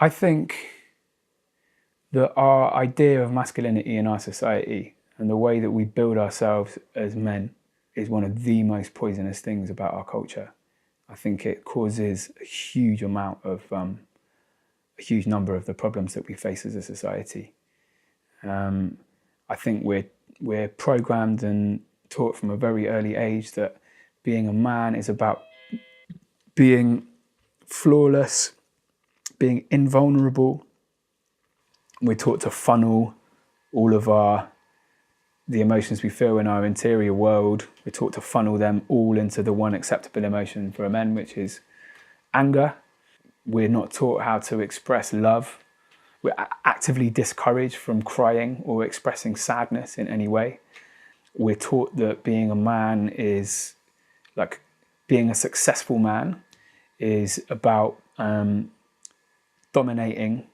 I think that our idea of masculinity in our society and the way that we build ourselves as men is one of the most poisonous things about our culture. I think it causes a huge number of the problems that we face as a society. I think we're programmed and taught from a very early age that being a man is about being flawless, being invulnerable. We're taught to funnel all of the emotions we feel in our interior world. We're taught to funnel them all into the one acceptable emotion for men, which is anger. We're not taught how to express love. We're actively discouraged from crying or expressing sadness in any way. We're taught that being a man is like being a successful man is about dominating,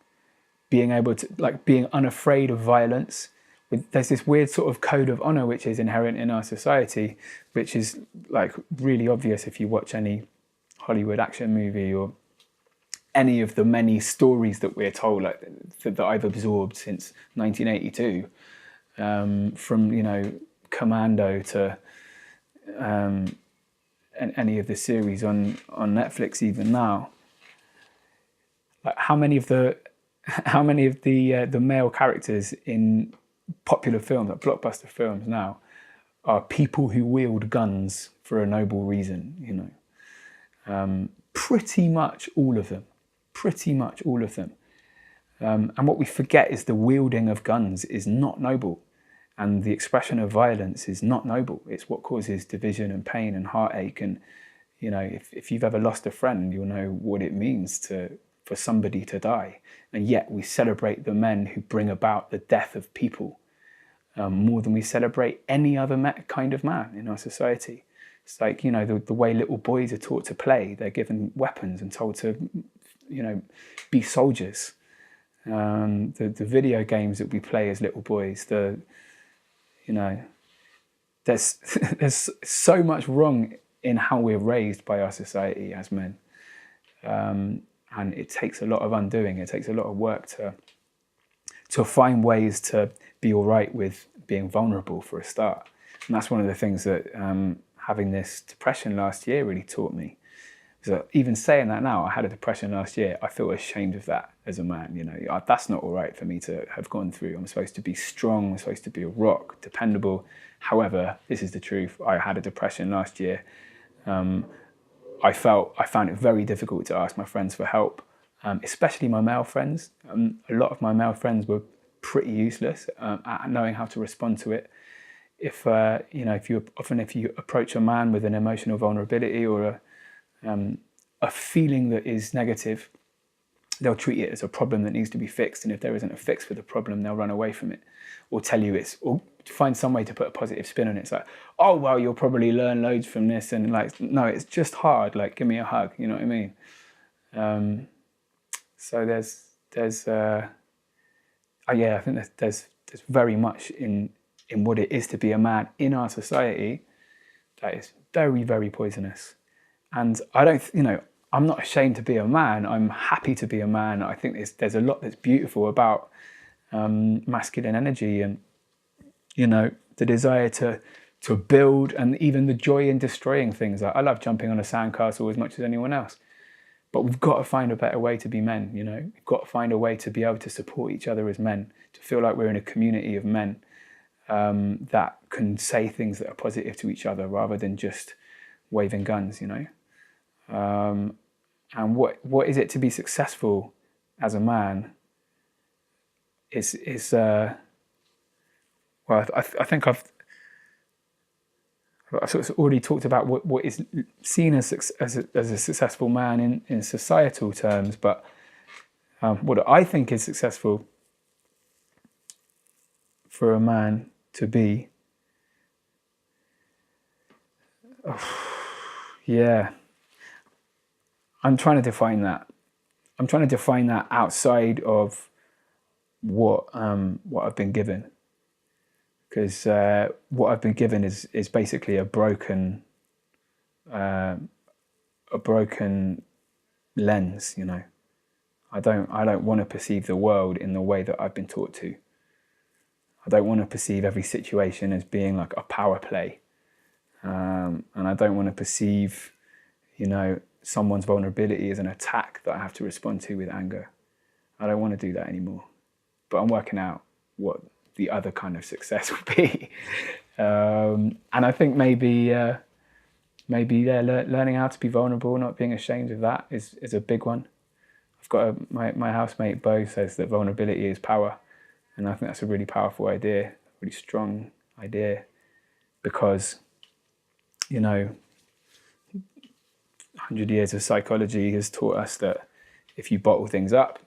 being able to, like, being unafraid of violence. There's this weird sort of code of honor which is inherent in our society, which is like really obvious if you watch any Hollywood action movie or any of the many stories that we're told, like that I've absorbed since 1982, from Commando to and any of the series on Netflix even now. Like how many of the male characters in popular films, like blockbuster films now, are people who wield guns for a noble reason, pretty much all of them. And what we forget is the wielding of guns is not noble, and the expression of violence is not noble. It's what causes division and pain and heartache. And if you've ever lost a friend, you'll know what it means for somebody to die. And yet we celebrate the men who bring about the death of people more than we celebrate any other kind of man in our society. It's like, the way little boys are taught to play. They're given weapons and told to, be soldiers. The video games that we play as little boys, there's so much wrong in how we're raised by our society as men. And it takes a lot of undoing. It takes a lot of work to find ways to be all right with being vulnerable for a start. And that's one of the things that having this depression last year really taught me. So even saying that now, I had a depression last year, I feel ashamed of that as a man. That's not all right for me to have gone through. I'm supposed to be strong, I'm supposed to be a rock, dependable. However, this is the truth. I had a depression last year. I found it very difficult to ask my friends for help, especially my male friends. A lot of my male friends were pretty useless at knowing how to respond to it. If you approach a man with an emotional vulnerability or a feeling that is negative, they'll treat it as a problem that needs to be fixed. And if there isn't a fix for the problem, they'll run away from it, or tell you or find some way to put a positive spin on it. It's like, oh, well, you'll probably learn loads from this. And like, no, it's just hard. Like, give me a hug. You know what I mean? So I think there's very much in what it is to be a man in our society that is very, very poisonous. And I'm not ashamed to be a man. I'm happy to be a man. I think there's a lot that's beautiful about masculine energy and, the desire to build, and even the joy in destroying things. I love jumping on a sandcastle as much as anyone else. But we've got to find a better way to be men, We've got to find a way to be able to support each other as men, to feel like we're in a community of men that can say things that are positive to each other rather than just waving guns, And what is it to be successful as a man? I think I've sort of already talked about what is seen as a successful man in societal terms, but what I think is successful for a man to be, I'm trying to define that. I'm trying to define that outside of what I've been given, because what I've been given is basically a broken lens. I don't want to perceive the world in the way that I've been taught to. I don't want to perceive every situation as being like a power play. And I don't want to perceive, someone's vulnerability as an attack that I have to respond to with anger. I don't want to do that anymore. But I'm working out what the other kind of success would be. And I think maybe learning how to be vulnerable, not being ashamed of that is a big one. I've got my housemate Bo says that vulnerability is power. And I think that's a really powerful idea, really strong idea, because, 100 years of psychology has taught us that if you bottle things up,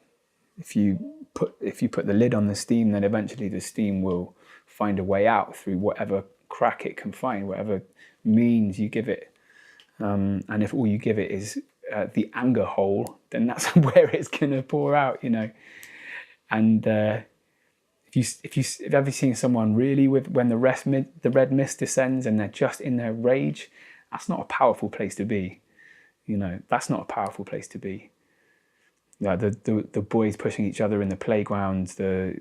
if you put the lid on the steam, then eventually the steam will find a way out through whatever crack it can find, whatever means you give it. And if all you give it is the anger hole, then that's where it's going to pour out, And if you've ever seen someone really when the red mist descends and they're just in their rage, that's not a powerful place to be. That's not a powerful place to be. The boys pushing each other in the playgrounds, the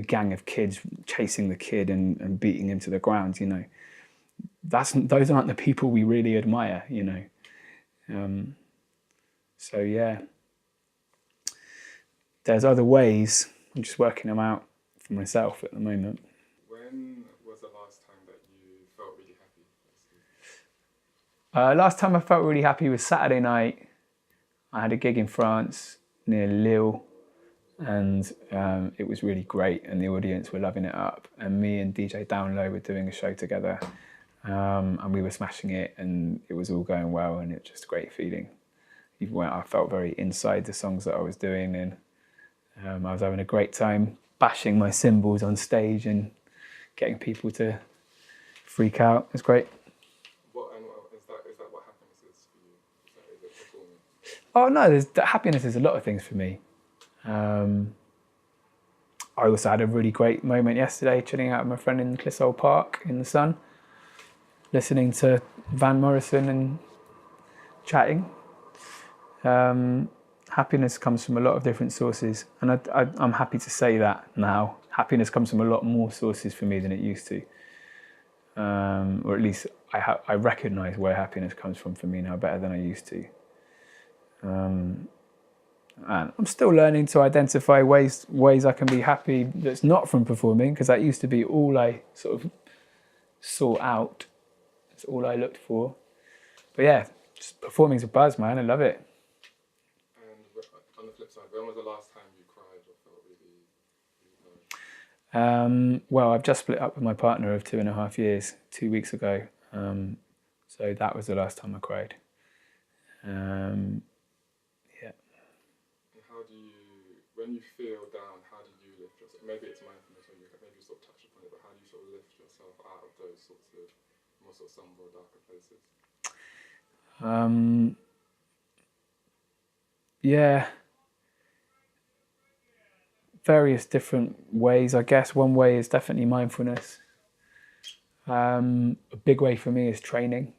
gang of kids chasing the kid and beating him to the ground. Those aren't the people we really admire. So yeah, there's other ways. I'm just working them out for myself at the moment. When was the last time that you felt really happy? Last time I felt really happy was Saturday night. I had a gig in France near Lille, and it was really great, and the audience were loving it up. And me and DJ Downlow were doing a show together, and we were smashing it, and it was all going well, and it was just a great feeling. Even when I felt very inside the songs that I was doing, and I was having a great time bashing my cymbals on stage and getting people to freak out. It's great. Is that what happiness is for you? Is it performing? Oh no, happiness is a lot of things for me. I also had a really great moment yesterday, chilling out with my friend in Clissold Park in the sun, listening to Van Morrison and chatting. Happiness comes from a lot of different sources, and I'm happy to say that now. Happiness comes from a lot more sources for me than it used to, or at least I recognise where happiness comes from for me now better than I used to. And I'm still learning to identify ways I can be happy that's not from performing, because that used to be all I sort of sought out. That's all I looked for. But yeah, just performing's a buzz, man. I love it. And on the flip side, when was the last time you cried or felt really low? Well, I've just split up with my partner of 2.5 years, 2 weeks ago. So that was the last time I cried. When you feel down, how do you lift yourself? Maybe it's mindfulness, or maybe you sort of touch upon it, but how do you sort of lift yourself out of those sorts of more sort of somber, darker places? Yeah, various different ways, I guess. One way is definitely mindfulness. A big way for me is training.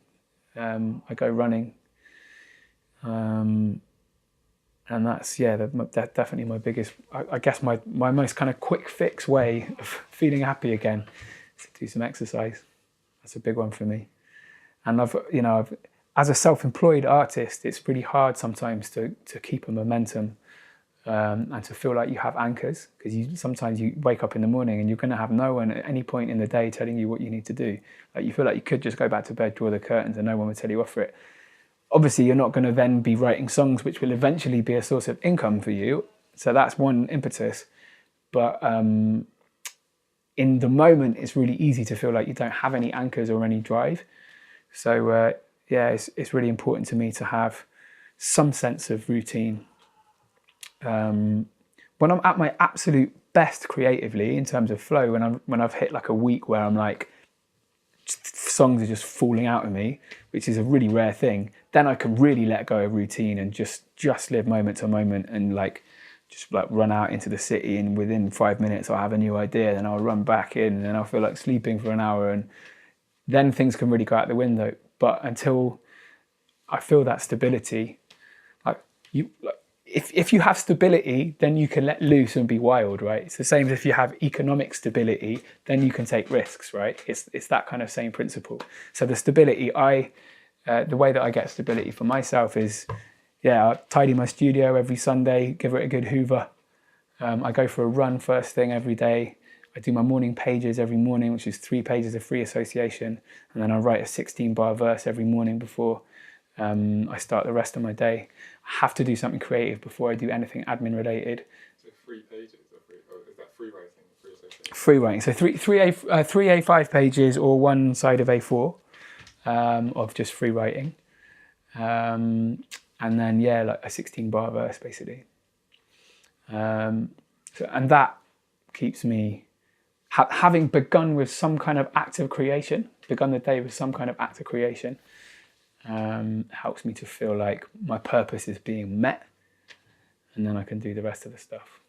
I go running. And that's definitely my biggest, I guess my most kind of quick fix way of feeling happy again is to do some exercise. That's a big one for me. And I've as a self-employed artist, it's really hard sometimes to keep a momentum and to feel like you have anchors, because sometimes you wake up in the morning and you're going to have no one at any point in the day telling you what you need to do. Like, you feel like you could just go back to bed, draw the curtains, and no one would tell you off for it. Obviously, you're not going to then be writing songs which will eventually be a source of income for you. So that's one impetus. But in the moment, it's really easy to feel like you don't have any anchors or any drive. So it's really important to me to have some sense of routine. When I'm at my absolute best creatively, in terms of flow, when I've hit like a week where I'm like, songs are just falling out of me, which is a really rare thing, then I can really let go of routine and just live moment to moment, and just run out into the city, and within 5 minutes I'll have a new idea, then I'll run back in, and then I'll feel like sleeping for an hour, and then things can really go out the window. But until I feel that stability, like if you have stability, then you can let loose and be wild, right? It's the same as if you have economic stability, then you can take risks, right? It's that kind of same principle. So the stability, the way that I get stability for myself is, I tidy my studio every Sunday, give it a good hoover. I go for a run first thing every day. I do my morning pages every morning, which is 3 pages of free association. And then I write a 16-bar verse every morning before I start the rest of my day. I have to do something creative before I do anything admin related. So 3 pages, or is that free writing? Free association? Free writing. So three A5 pages or one side of A4 of just free writing. And then, like a 16-bar verse, basically. And that keeps me, having begun with some kind of act of creation, begun the day with some kind of act of creation, helps me to feel like my purpose is being met, and then I can do the rest of the stuff.